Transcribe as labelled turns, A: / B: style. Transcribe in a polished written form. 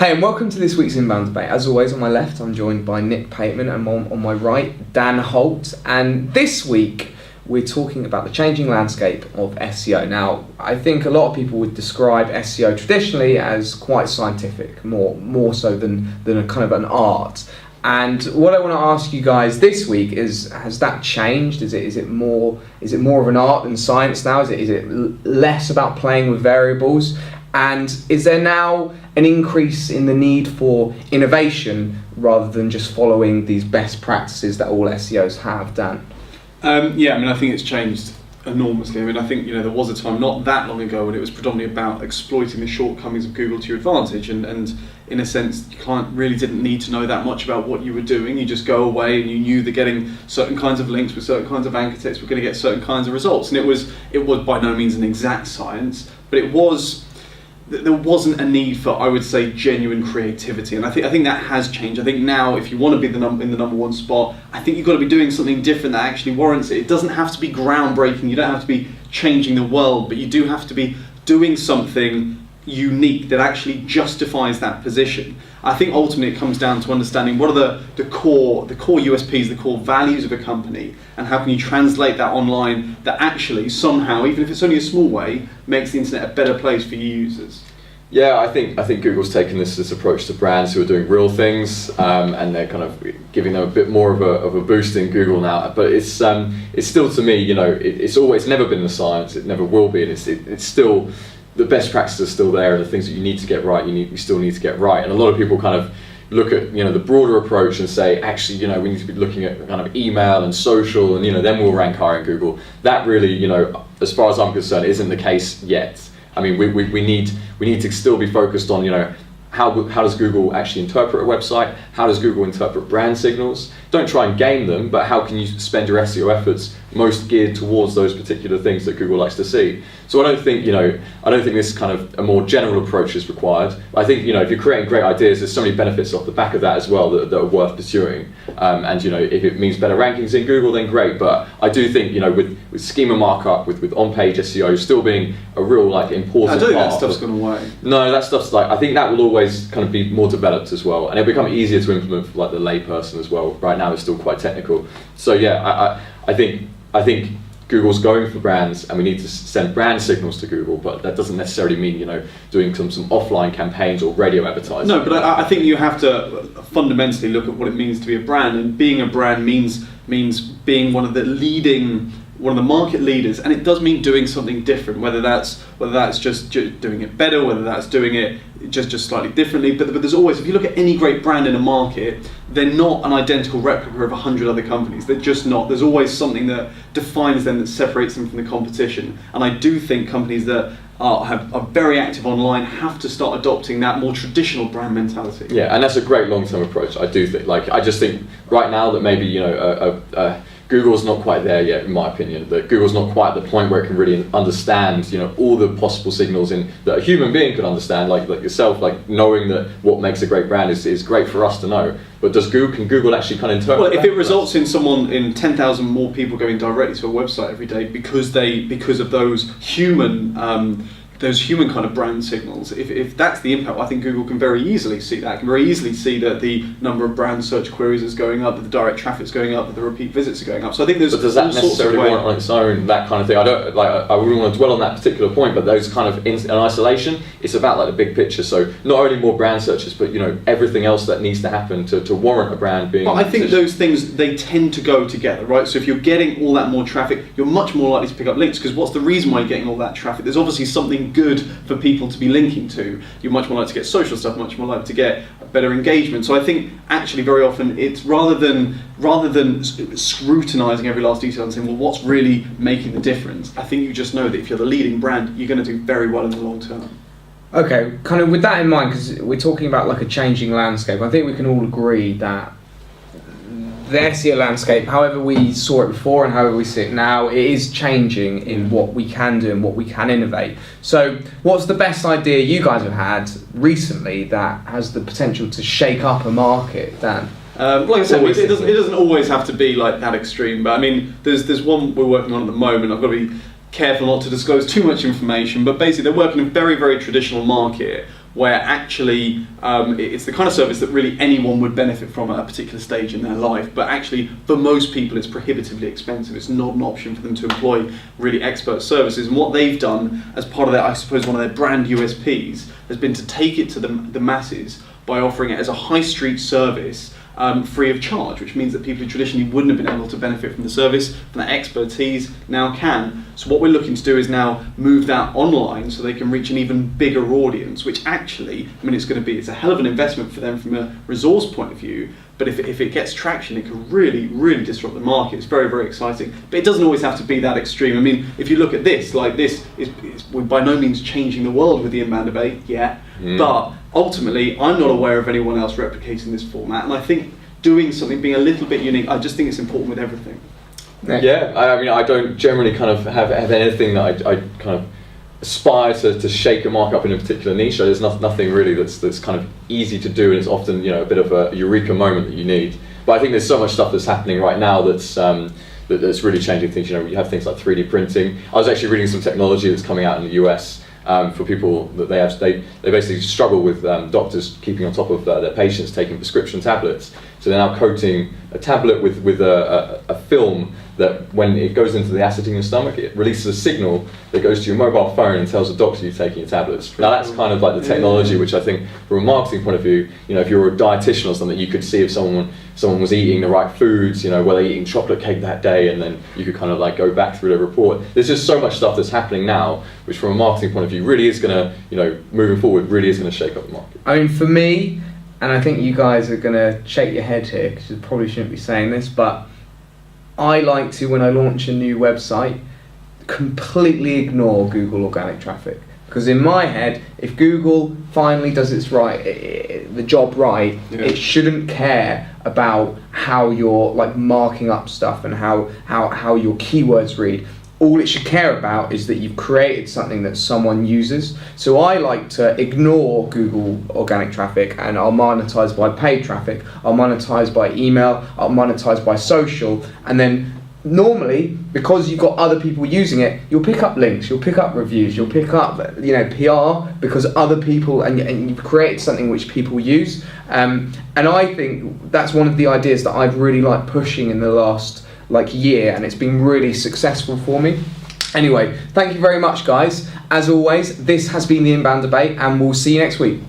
A: Hey, and welcome to this week's Inbound Debate. As always, on my left, I'm joined by Nick Pateman, and on my right, Dan Holt. And this week, we're talking about the changing landscape of SEO. Now, I think a lot of people would describe SEO traditionally as quite scientific, more so than a kind of an art. And what I want to ask you guys this week is: has that changed? Is it more of an art than science now? Is it less about playing with variables? And is there now an increase in the need for innovation rather than just following these best practices that all SEOs have, Dan?
B: I think it's changed enormously. I think there was a time not that long ago when it was predominantly about exploiting the shortcomings of Google to your advantage, and in a sense, the client really didn't need to know that much about what you were doing. You just go away and you knew that getting certain kinds of links with certain kinds of anchor text were going to get certain kinds of results. And it was by no means an exact science, but there wasn't a need for, I would say, genuine creativity, and I think that has changed. I think now, if you want to be in the number one spot, I think you've got to be doing something different that actually warrants it. It doesn't have to be groundbreaking. You don't have to be changing the world, but you do have to be doing something unique that actually justifies that position. I think ultimately it comes down to understanding what are the core USPs, the core values of a company, and how can you translate that online that actually somehow, even if it's only a small way, makes the internet a better place for your users.
C: Yeah, I think Google's taken this approach to brands who are doing real things, and they're kind of giving them a bit more of a boost in Google now. But it's still, to me, it's never been the science, it never will be, and it's still, the best practices are still there, and the things that you need to get right, you still need to get right. And a lot of people kind of look at the broader approach and say, actually, we need to be looking at kind of email and social, and then we'll rank higher in Google. That really, as far as I'm concerned, isn't the case yet. I mean, we need to still be focused on, how does Google actually interpret a website? How does Google interpret brand signals? Don't try and game them, but how can you spend your SEO efforts most geared towards those particular things that Google likes to see? So I don't think this kind of a more general approach is required. I think, if you're creating great ideas, there's so many benefits off the back of that as well that are worth pursuing. And if it means better rankings in Google, then great. But I do think, with schema markup, with on-page SEO still being a real important part.
B: I don't think that stuff's gone away.
C: No, that stuff's I think that will always kind of be more developed as well, and it'll become easier to implement for the layperson as well. Right now it's still quite technical. So yeah, I think Google's going for brands, and we need to send brand signals to Google, but that doesn't necessarily mean doing some offline campaigns or radio advertising.
B: No, but I think you have to fundamentally look at what it means to be a brand, and being a brand means being one of the market leaders, and it does mean doing something different, whether that's just doing it better, whether that's doing it just slightly differently. But there's always, if you look at any great brand in a market, they're not an identical replica of 100 other companies. They're just not. There's always something that defines them, that separates them from the competition. And I do think companies that are very active online have to start adopting that more traditional brand mentality.
C: Yeah, and that's a great long-term approach. I do think, I just think right now that maybe Google's not quite there yet, in my opinion. That Google's not quite at the point where it can really understand, all the possible signals that a human being could understand, like yourself, knowing that what makes a great brand is great for us to know. But can Google actually kind of interpret?
B: Well, if it results in 10,000 more people going directly to a website every day because of those human kind of brand signals, if that's the impact, I think Google can very easily see that. Can very easily see that the number of brand search queries is going up, that the direct traffic's going up, that the repeat visits are going up. So I think there's.
C: But does that necessarily warrant on its own that kind of thing? I wouldn't want to dwell on that particular point, but those kind of in isolation, it's about the big picture. So not only more brand searches, but everything else that needs to happen to warrant a brand being.
B: But I think those things, they tend to go together, right? So if you're getting all that more traffic, you're much more likely to pick up links, because what's the reason why you're getting all that traffic? There's obviously something good for people to be linking to. You're much more likely to get social stuff, much more likely to get better engagement. So I think actually very often it's rather than scrutinizing every last detail and saying, well, what's really making the difference? I think you just know that if you're the leading brand, you're going to do very well in the long term.
A: Okay, kind of with that in mind, because we're talking about a changing landscape, I think we can all agree that the SEO landscape, however we saw it before and however we see it now, it is changing in what we can do and what we can innovate. So what's the best idea you guys have had recently that has the potential to shake up a market, Dan?
B: Like I said, it doesn't always have to be that extreme, but I mean, there's one we're working on at the moment. I've got to be careful not to disclose too much information, but basically they're working in a very, very traditional market where actually it's the kind of service that really anyone would benefit from at a particular stage in their life, but actually for most people it's prohibitively expensive. It's not an option for them to employ really expert services, and what they've done as part of their, I suppose, one of their brand USPs has been to take it to the masses by offering it as a high street service, free of charge, which means that people who traditionally wouldn't have been able to benefit from the service, from that expertise, now can. So what we're looking to do is now move that online so they can reach an even bigger audience, which actually, I mean, it's a hell of an investment for them from a resource point of view, but if it gets traction, it can really, really disrupt the market. It's very, very exciting. But it doesn't always have to be that extreme. I mean, if you look at this, like this is we're by no means changing the world with the inbound debate yet, but ultimately, I'm not aware of anyone else replicating this format, and I think doing something, being a little bit unique, I just think it's important with everything.
C: Yeah, I mean, I don't generally kind of have anything that I kind of aspire to shake a market up in a particular niche. So there's nothing really that's kind of easy to do, and it's often, you know, a bit of a eureka moment that you need. But I think there's so much stuff that's happening right now that's really changing things. You know, you have things like 3D printing. I was actually reading some technology that's coming out in the US. For people that they basically struggle with doctors keeping on top of their patients taking prescription tablets. So they're now coating a tablet with a film that when it goes into the acid in your stomach, it releases a signal that goes to your mobile phone and tells the doctor you're taking your tablets. Now that's kind of like the technology which I think from a marketing point of view, you know, if you're a dietitian or something, you could see if someone was eating the right foods, you know, were they eating chocolate cake that day, and then you could kind of like go back through the report. There's just so much stuff that's happening now, which from a marketing point of view really is going to, you know, moving forward, really is going to shake up the market.
A: I mean, for me, and I think you guys are going to shake your head here because you probably shouldn't be saying this, but I like to, when I launch a new website, completely ignore Google organic traffic. Because in my head, if Google finally does the job right, it shouldn't care about how you're like marking up stuff and how your keywords read. All it should care about is that you've created something that someone uses. So I like to ignore Google organic traffic, and I'll monetize by paid traffic, I'll monetize by email, I'll monetize by social, and then normally, because you've got other people using it, you'll pick up links, you'll pick up reviews, you'll pick up, you know, PR, because other people, and you've created something which people use. And I think that's one of the ideas that I've really liked pushing in the last year, and it's been really successful for me. Anyway, thank you very much, guys. As always, this has been the Inbound Debate, and we'll see you next week.